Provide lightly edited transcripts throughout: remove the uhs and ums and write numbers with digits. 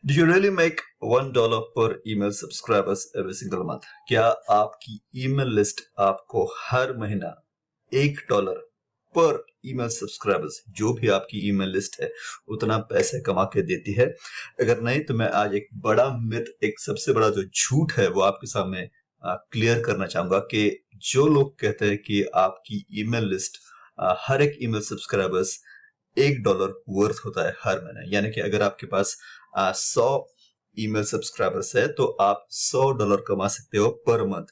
Do you really make $1 per email subscribers every single month? क्या आपकी email list आपको हर महीना $1 पर ईमेल सब्सक्राइबर्स, जो भी आपकी ईमेल लिस्ट है, उतना पैसे कमा के देती है? अगर नहीं तो मैं आज एक बड़ा मिथ, एक सबसे बड़ा जो झूठ है वो आपके सामने क्लियर करना चाहूंगा कि जो लोग कहते हैं कि आपकी ईमेल लिस्ट, हर एक ईमेल सब्सक्राइबर्स $1 वर्थ होता है हर महीने, यानी कि अगर आपके पास 100 ईमेल सब्सक्राइबर्स है तो आप $100 कमा सकते हो पर मंथ।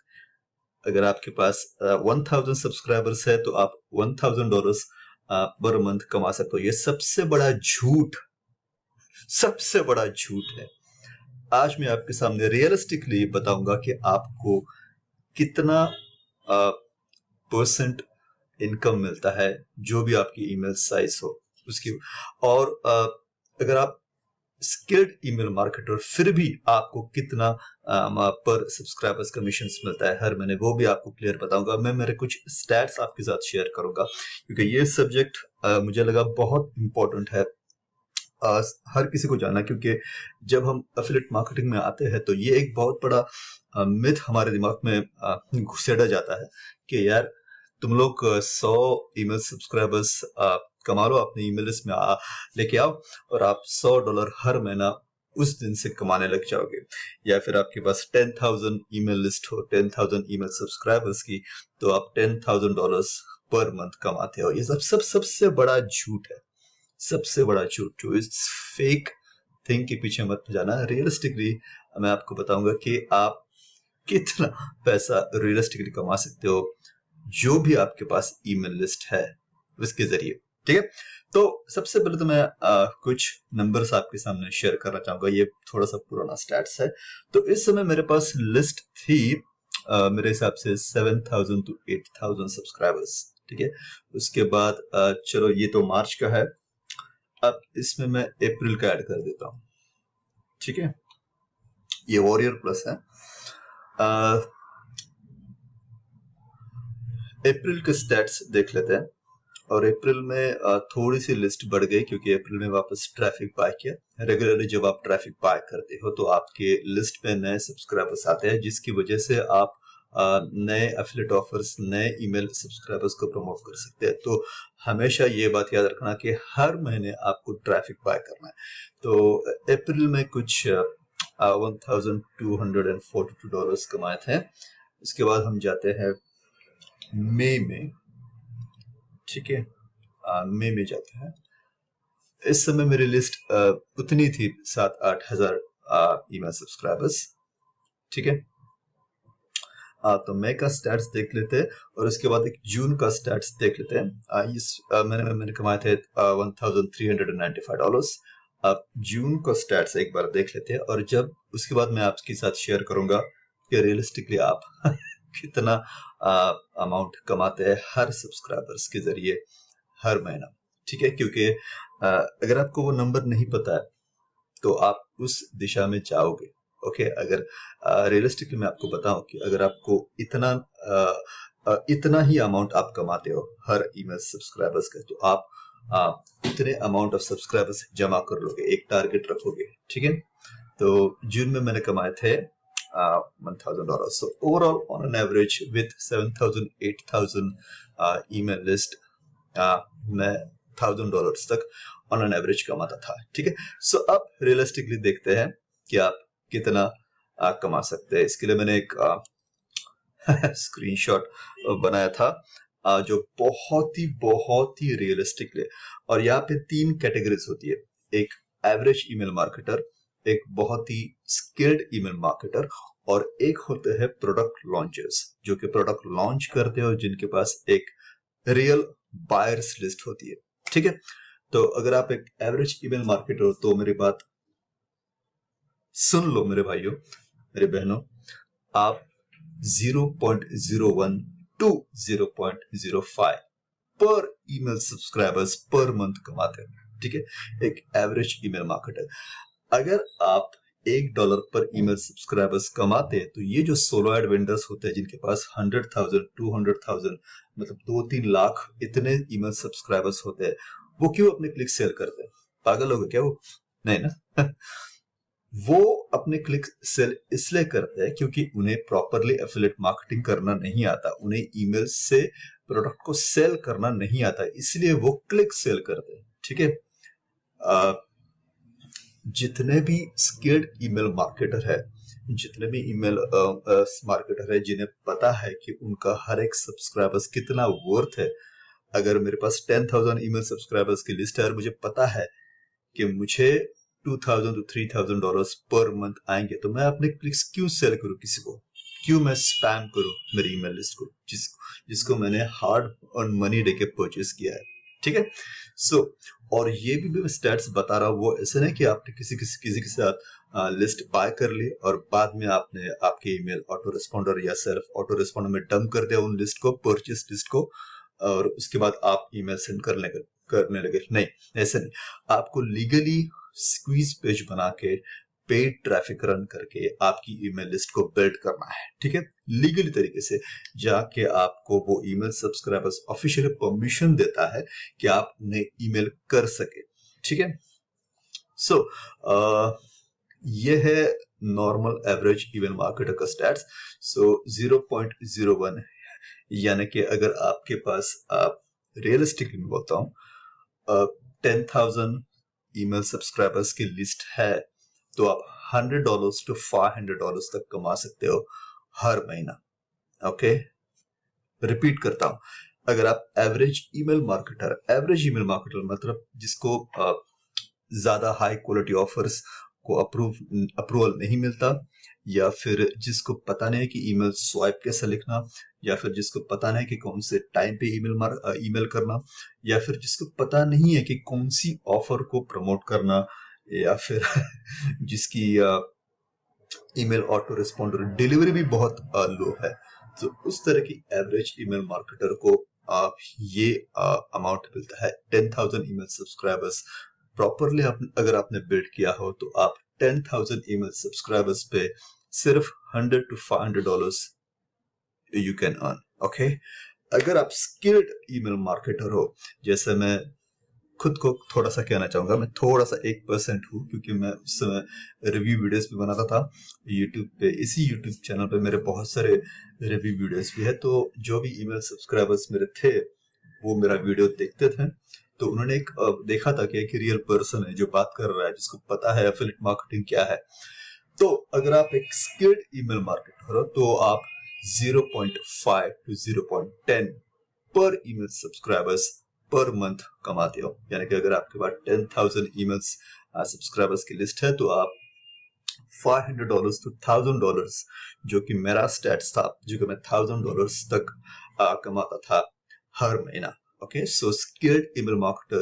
अगर आपके पास 1000 सब्सक्राइबर्स है तो आप $1000 पर मंथ कमा सकते हो। ये सबसे बड़ा झूठ है। आज मैं आपके सामने रियलिस्टिकली बताऊंगा कि आपको कितना परसेंट इनकम मिलता है, जो भी आपकी ईमेल साइज हो उसकी। और अगर आप स्किल्ड ईमेल मार्केटर, फिर भी आपको कितना पर सब्सक्राइबर्स कमीशन मिलता है हर महीने, वो भी आपको क्लियर बताऊंगा। मैं मेरे कुछ स्टैट्स आपके साथ शेयर करूंगा, क्योंकि ये सब्जेक्ट मुझे लगा बहुत इंपॉर्टेंट है हर किसी को जानना, क्योंकि जब हम एफिलिएट मार्केटिंग में आते हैं तो ये एक बहुत बड़ा मिथ हमारे दिमाग में घुसेड़ा जाता है कि यार तुम लोग 100 ईमेल सब्सक्राइबर्स कमा लो, अपने ईमेल लिस्ट में लेके आओ और आप $100 हर महीना उस दिन से कमाने लग जाओगे। या फिर आपके पास 10,000 ईमेल लिस्ट हो, 10,000 ईमेल सब्सक्राइबर्स की, तो आप $10,000 पर मंथ कमाते हो। ये सबसे बड़ा झूठ है, सबसे बड़ा झूठ। जो इस फेक थिंग के पीछे मत जाना। रियलिस्टिकली मैं आपको बताऊंगा कि आप कितना पैसा रियलिस्टिकली कमा सकते हो जो भी आपके पास ईमेल लिस्ट है उसके जरिए। ठीक है, तो सबसे पहले तो मैं कुछ नंबर्स आपके सामने शेयर करना चाहूंगा। ये थोड़ा सा पुराना स्टैट्स है। तो इस समय मेरे पास लिस्ट थी मेरे हिसाब से 7,000 to 8,000 सब्सक्राइबर्स। ठीक है, उसके बाद चलो ये तो मार्च का है, अब इसमें मैं अप्रैल का ऐड कर देता हूं। ठीक है, ये वॉरियर प्लस है। अप्रैल के स्टैट्स देख लेते हैं। और अप्रैल में थोड़ी सी लिस्ट बढ़ गई, क्योंकि अप्रैल में वापस ट्रैफिक बाय किया। रेगुलरली जब आप ट्रैफिक बाय करते हो तो आपके लिस्ट पे नए सब्सक्राइबर्स आते हैं, जिसकी वजह से आप नए एफिलिएट ऑफर्स, नए ईमेल सब्सक्राइबर्स को प्रमोट कर सकते हैं। तो हमेशा ये बात याद रखना कि हर महीने आपको ट्रैफिक बाय करना है। तो अप्रैल में कुछ $1,242 कमाए थे। इसके बाद हम जाते हैं मई में। ठीक है, मई में जाते हैं। इस समय मेरी लिस्ट उतनी थी 7-8 हजार ईमेल सब्सक्राइबर्स। ठीक है, तो मई का स्टैट्स देख लेते हैं और उसके बाद एक जून का स्टैट्स देख लेते हैं। मैंने कमाए थे $1,395। अब जून का स्टैट्स एक बार देख लेते हैं, और जब उसके बाद मैं आपके साथ शेयर करूंगा कि रियलिस्टिकली आप कितना अमाउंट कमाते हैं हर सब्सक्राइबर्स के जरिए हर महीना। ठीक है, क्योंकि अगर आपको वो नंबर नहीं पता है तो आप उस दिशा में जाओगे। ओके, अगर रियलिस्टिकली मैं आपको बताऊं कि अगर आपको इतना ही अमाउंट आप कमाते हो हर ईमेल सब्सक्राइबर्स का, तो आप इतने अमाउंट ऑफ सब्सक्राइबर्स जमा कर लोगे, एक टारगेट रखोगे। ठीक है, तो जून में मैंने कमाए थे $1,000। So overall, on an average, with 7,000, 8,000 email list, मैं $1,000 तक ऑन एन एवरेज कमाता था। ठीक है, सो अब रियलिस्टिकली देखते हैं कि आप कितना कमा सकते हैं। इसके लिए मैंने एक स्क्रीनशॉट बनाया था, जो बहुत ही रियलिस्टिकली, और यहाँ पे 3 कैटेगरीज होती है। एक एवरेज ईमेल मार्केटर, एक बहुत ही स्किल्ड ईमेल मार्केटर, और एक होते हैं प्रोडक्ट लॉन्चर्स, जो कि प्रोडक्ट लॉन्च करते हो, जिनके पास एक रियल बायर्स लिस्ट होती है। ठीक है, तो अगर आप एक एवरेज ईमेल मार्केटर हो तो मेरी बात सुन लो मेरे भाइयों, मेरे बहनों, आप 0.01 टू 0.05 पर ईमेल सब्सक्राइबर्स पर मंथ कमाते हैं। ठीक है, एक एवरेज ईमेल मार्केटर। अगर आप $1 पर ईमेल सब्सक्राइबर्स कमाते हैं, तो ये जो सोलो एड वेंडर्स होते हैं, जिनके पास 100,000, 200,000, मतलब 2-3 लाख इतने ईमेल सब्सक्राइबर्स होते हैं, वो क्यों अपने क्लिक सेल करते हैं? पागल हो गए क्या वो? नहीं ना। वो अपने क्लिक सेल इसलिए करते हैं क्योंकि उन्हें प्रॉपरली एफिलिएट मार्केटिंग करना नहीं आता, उन्हें ईमेल से प्रोडक्ट को सेल करना नहीं आता, इसलिए वो क्लिक सेल करते हैं। ठीक है, जितने भी स्किल्ड ईमेल मार्केटर है, जितने भी ईमेल मार्केटर है जिन्हें पता है कि उनका हर एक सब्सक्राइबर्स कितना वर्थ है, अगर मेरे पास 10,000 ईमेल सब्सक्राइबर्स की लिस्ट है और मुझे पता है कि मुझे 2,000 to $3,000 पर मंथ आएंगे, तो मैं अपने क्लिक्स क्यों सेल करूं किसी को, क्यों मैं स्पैम करूं मेरी ईमेल लिस्ट को, जिसको मैंने हार्ड अर्न मनी देके परचेस किया है। ठीक है, सो और ये भी मैं स्टैट्स बता रहा हूँ, वो ऐसे नहीं कि आपने किसी के साथ लिस्ट बाय कर ली और बाद में आपने आपके ईमेल ऑटो रिस्पॉन्डर या सेल्फ ऑटो रिस्पॉन्डर में डंप कर दिया उन लिस्ट को, परचेस लिस्ट को, और उसके बाद आप ईमेल सेंड करने लगे। नहीं, ऐसे नहीं, आपको लीगली स्क्वीज पेज बना के पेड ट्रैफिक रन करके आपकी ईमेल लिस्ट को बिल्ड करना है। ठीक है, लीगली तरीके से जाके आपको वो ईमेल सब्सक्राइबर्स ऑफिशियली परमिशन देता है कि आप उन्हें ईमेल कर सके। ठीक है, सो ये है नॉर्मल एवरेज ईमेल मार्केटर का स्टैट्स। सो 0.01, यानी कि अगर आपके पास, आप रियलिस्टिकली मैं बोलता हूँ, 10,000 ईमेल सब्सक्राइबर्स की लिस्ट है, तो आप $100 to $500 तक कमा सकते हो हर महीना। ओके, रिपीट करता हूं, अगर आप एवरेज ईमेल मार्केटर मतलब जिसको ज्यादा हाई क्वालिटी ऑफर्स को अप्रूवल नहीं मिलता, या फिर जिसको पता नहीं कि ईमेल स्वाइप कैसे लिखना, या फिर जिसको पता नहीं कि कौन से टाइम पे ईमेल करना, या फिर जिसको पता नहीं है कि कौन सी ऑफर को प्रमोट करना, या फिर जिसकी ईमेल ऑटो रिस्पॉन्डर डिलीवरी भी बहुत लो है, तो उस तरह की एवरेज ईमेल मार्केटर को ये अमाउंट मिलता है 10,000 ईमेल सब्सक्राइबर्स प्रॉपरली। अगर आपने बिल्ड किया हो तो आप 10,000 ईमेल सब्सक्राइबर्स पे सिर्फ $100 to $500 you can earn. Okay, अगर आप स्किल्ड ईमेल मार्केटर हो, जैसे मैं खुद को थोड़ा सा कहना चाहूंगा, मैं थोड़ा सा 1% हूँ, क्योंकि मैं उस समय रिव्यू वीडियोस भी बनाता था यूट्यूब पे। इसी यूट्यूब चैनल पे मेरे बहुत सारे रिव्यू वीडियोस भी है, तो जो भी ईमेल सब्सक्राइबर्स मेरे थे वो मेरा वीडियो देखते थे, तो उन्होंने एक देखा था कि एक रियल पर्सन है जो बात कर रहा है, जिसको पता है एफिलिएट मार्केटिंग क्या है। तो अगर आप एक स्किल्ड ईमेल मार्केटर हो तो आप 0.5 to 0.10 पर ईमेल सब्सक्राइबर्स पर मंथ कमाते हो, यानी कि अगर आपके पास 10,000 ईमेल्स सब्सक्राइबर्स की लिस्ट है, तो आप $500 to $1,000, जो कि मेरा स्टैट्स था, जो कि मैं $1,000 तक कमाता था हर महीना। Okay, so skilled email marketer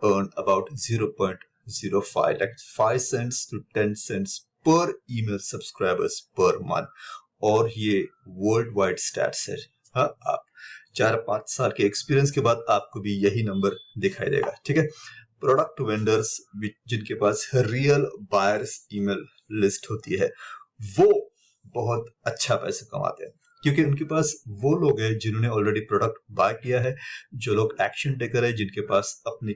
earn about 0.05, like 5 cents to 10 cents per email subscribers per month, और ये वर्ल्ड वाइड स्टैट्स है। हाँ, आप 4-5 साल के एक्सपीरियंस के बाद आपको भी यही नंबर दिखाई देगा। ठीक है, प्रोडक्ट वेंडर्स जिनके पास रियल बायर्स ईमेल लिस्ट होती है, वो बहुत अच्छा पैसे कमाते हैं, क्योंकि उनके पास वो लोग हैं जिन्होंने ऑलरेडी प्रोडक्ट बाय किया है, जो लोग एक्शन टेकर है, जिनके पास अपनी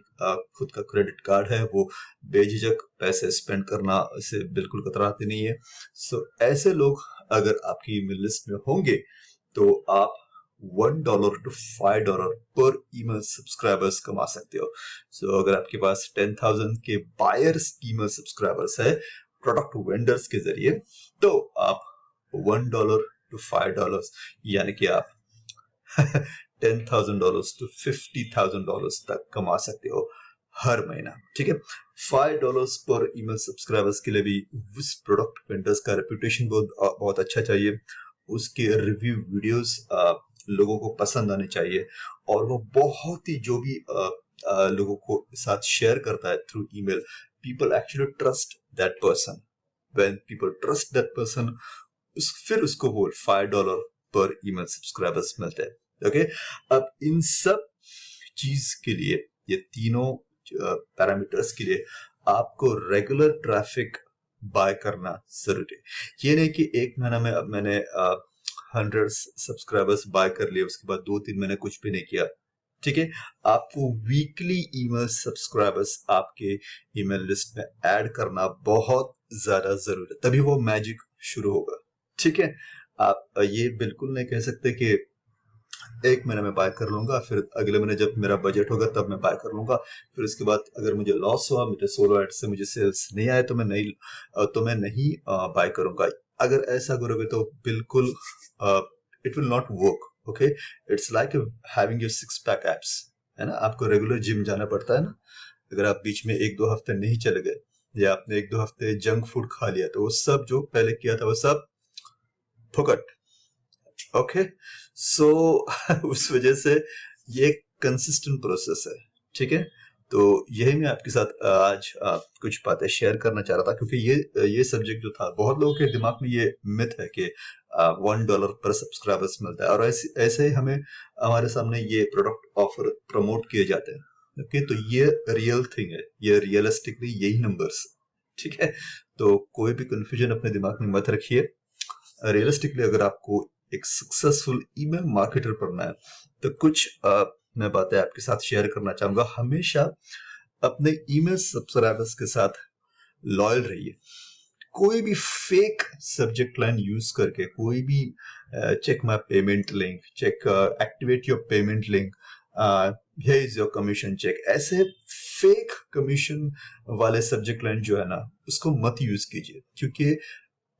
खुद का क्रेडिट कार्ड है, वो बेझिझक पैसे स्पेंड करना से बिल्कुल कतराते नहीं है। सो ऐसे लोग अगर आपकी ईमेल लिस्ट में होंगे तो आप $1 to $5 पर ईमेल सब्सक्राइबर्स कमा सकते हो। सो अगर आपके पास 10,000 के बायर्स ईमेल सब्सक्राइबर्स है प्रोडक्ट वेंडर्स के जरिए, तो आप $1 to $5, यानी कि आप $10,000 to $50,000 तक कमा सकते हो हर महीना। ठीक है, $5 पर ईमेल सब्सक्राइबर्स के लिए भी उस प्रोडक्ट वेंडर्स का रेपुटेशन बहुत अच्छा चाहिए, उसके रिव्यू वीडियोस लोगों को पसंद आने चाहिए, और वो बहुत ही जो भी लोगों को साथ शेयर करता है through email, people actually trust that person. When people trust that person, फिर उसको वो $5 पर ईमेल सब्सक्राइबर्स मिलते हैं। ओके, अब इन सब चीज के लिए, ये तीनों पैरामीटर्स के लिए आपको रेगुलर ट्रैफिक बाय करना जरूरी है। ये नहीं कि एक महीना में अब मैंने 100 सब्सक्राइबर्स बाय कर लिए, उसके बाद 2-3 महीने कुछ भी नहीं किया। ठीक है, आपको वीकली ईमेल सब्सक्राइबर्स आपके ईमेल लिस्ट में ऐड करना बहुत ज्यादा जरूरी है, तभी वो मैजिक शुरू होगा। ठीक है, आप ये बिल्कुल नहीं कह सकते कि एक महीने में बाय कर लूंगा, फिर अगले महीने जब मेरा बजट होगा तब मैं बाय कर लूंगा, फिर उसके बाद अगर मुझे लॉस हुआ, मेरे सोलो एड से मुझे सेल्स नहीं आए, तो मैं नहीं बाय करूंगा। अगर ऐसा करोगे तो बिल्कुल it will not work. Okay, it's like having your six pack abs, है ना। आपको रेगुलर जिम जाना पड़ता है ना। अगर आप बीच में 1-2 हफ्ते नहीं चले गए, या आपने 1-2 हफ्ते जंक फूड खा लिया, तो वो सब जो पहले किया था वो सब फुकट। ओके, सो उस वजह से ये कंसिस्टेंट प्रोसेस है। ठीक है, तो यही मैं आपके साथ आज कुछ बातें शेयर करना चाह रहा था, क्योंकि ये सब्जेक्ट जो था, बहुत लोगों के दिमाग में ये मिथ है कि $1 पर सब्सक्राइबर्स मिलता है, और ऐसे ही हमें हमारे सामने ये प्रोडक्ट ऑफर प्रमोट किए जाते हैं। ओके, तो ये रियल थिंग है, ये रियलिस्टिकली यही नंबर्स। ठीक है, तो कोई भी कंफ्यूजन अपने दिमाग में मत रखिए। रियलिस्टिकली अगर आपको एक सक्सेसफुल ईमेल मार्केटर बनना है, तो कुछ मैं बातें आपके साथ शेयर करना चाहूंगा। हमेशा अपने ईमेल सब्सक्राइबर्स के साथ लॉयल रहिए। कोई भी फेक सब्जेक्ट लाइन यूज करके, कोई भी check my payment link, check activate your payment link, here is your commission check, ऐसे फेक कमीशन वाले सब्जेक्ट लाइन जो है ना, उसको मत यूज कीजिए, क्योंकि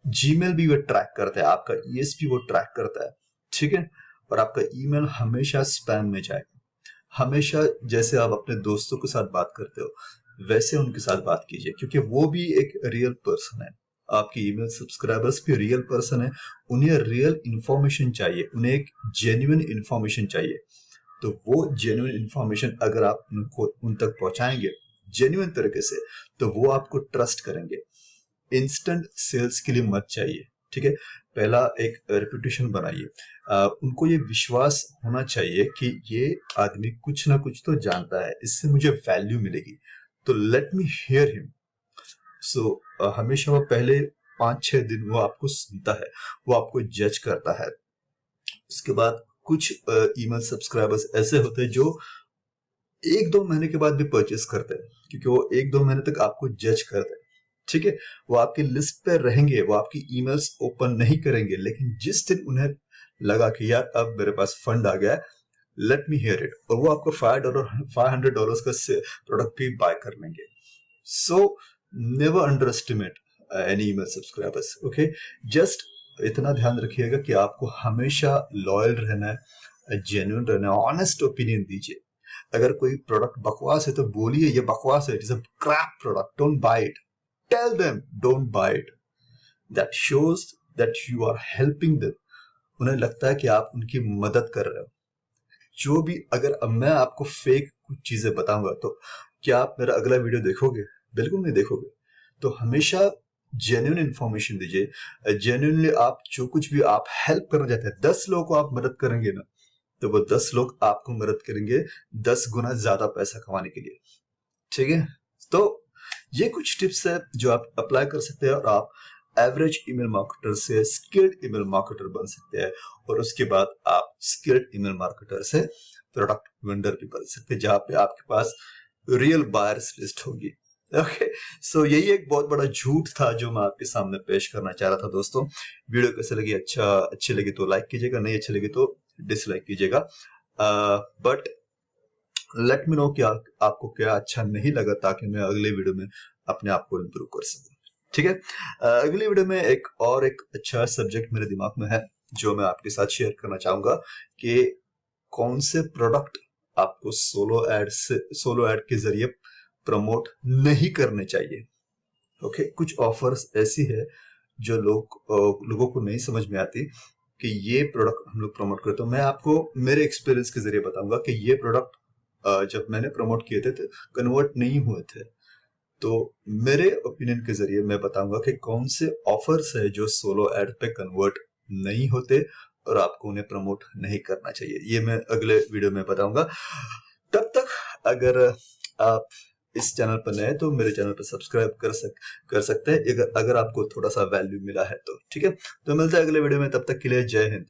जीमेल भी वो ट्रैक करता है, आपका ईएसपी वो ट्रैक करता है। ठीक है, और आपका ईमेल हमेशा स्पैम में जाएगा। हमेशा जैसे आप अपने दोस्तों के साथ बात करते हो, वैसे उनके साथ बात कीजिए, क्योंकि वो भी एक रियल पर्सन है। आपके ईमेल सब्सक्राइबर्स भी रियल पर्सन है। उन्हें रियल इंफॉर्मेशन चाहिए, उन्हें एक जेन्युइन इंफॉर्मेशन चाहिए। तो वो जेन्युइन इंफॉर्मेशन अगर आप उनको उन तक पहुंचाएंगे जेन्युइन तरीके से, तो वो आपको ट्रस्ट करेंगे। इंस्टेंट सेल्स के लिए मत चाहिए। ठीक है, पहला एक रेपुटेशन बनाइए। उनको ये विश्वास होना चाहिए कि ये आदमी कुछ ना कुछ तो जानता है, इससे मुझे वैल्यू मिलेगी, तो लेट मी हियर हिम। सो हमेशा वो पहले 5-6 दिन वो आपको सुनता है, वो आपको जज करता है। उसके बाद कुछ ईमेल सब्सक्राइबर्स ऐसे होते हैं जो 1-2 महीने के बाद भी परचेस करते हैं, क्योंकि वो 1-2 महीने तक आपको जज करते हैं। ठीक है, वो आपकी लिस्ट पे रहेंगे, वो आपकी ईमेल्स ओपन नहीं करेंगे, लेकिन जिस दिन उन्हें लगा कि यार अब मेरे पास फंड आ गया, लेट मी हियर इट, और वो आपको $500 का प्रोडक्ट भी बाय कर लेंगे। So never under estimate any email subscribers. Okay, just इतना ध्यान रखिएगा कि आपको हमेशा लॉयल रहना है, जेन्युइन रहना है, ऑनेस्ट ओपिनियन दीजिए। अगर कोई प्रोडक्ट बकवास है तो बोलिए ये बकवास है, it is a crap product, don't buy it. Tell them don't buy it. That shows that you are helping them. उन्हें लगता है कि आप उनकी मदद कर रहे हो। जो भी, अगर अब मैं आपको फेक कुछ चीजें बताऊंगा, तो क्या आप मेरा अगला वीडियो देखोगे? बिल्कुल नहीं देखोगे। तो हमेशा जेन्युइन इंफॉर्मेशन दीजिए। जेन्युइनली आप जो कुछ भी आप हेल्प करना चाहते हैं, 10 लोगों को आप मदद करेंगे ना, तो वो 10 लोग आपको मदद करेंगे 10 गुना ज्यादा पैसा कमाने के लिए। ठीक है, तो ये कुछ टिप्स है जो आप अप्लाई कर सकते हैं, और आप एवरेज ईमेल मार्केटर से स्किल्ड ईमेल मार्केटर बन सकते हैं, और उसके बाद आप स्किल्ड ईमेल मार्केटर से प्रोडक्ट वेंडर भी बन सकते हैं, जहां पे आपके पास रियल बायर्स लिस्ट होगी। ओके, सो यही एक बहुत बड़ा झूठ था जो मैं आपके सामने पेश करना चाह रहा था। दोस्तों, वीडियो कैसे लगी? अच्छी लगी तो लाइक कीजिएगा, नहीं अच्छी लगी तो डिसलाइक कीजिएगा। बट लेट मी नो कि आपको क्या अच्छा नहीं लगा, ताकि मैं अगले वीडियो में अपने आप को इम्प्रूव कर सकूं। ठीक है, अगली वीडियो में एक अच्छा सब्जेक्ट मेरे दिमाग में है, जो मैं आपके साथ शेयर करना चाहूंगा कि कौन से प्रोडक्ट आपको सोलो एड के जरिए प्रमोट नहीं करने चाहिए। ओके, कुछ ऑफर्स ऐसी है जो लोगों को नहीं समझ में आती कि ये प्रोडक्ट हम लोग प्रमोट करते। तो मैं आपको मेरे एक्सपीरियंस के जरिए बताऊंगा कि ये प्रोडक्ट जब मैंने प्रमोट किए थे तो कन्वर्ट नहीं हुए थे। तो मेरे ओपिनियन के जरिए मैं बताऊंगा कि कौन से ऑफर्स है जो सोलो एड पे कन्वर्ट नहीं होते और आपको उन्हें प्रमोट नहीं करना चाहिए। ये मैं अगले वीडियो में बताऊंगा। तब तक अगर आप इस चैनल पर नए तो मेरे चैनल पर सब्सक्राइब कर सकते हैं, अगर आपको थोड़ा सा वैल्यू मिला है तो। ठीक है, तो मिलते हैं अगले वीडियो में, तब तक के लिए जय हिंद।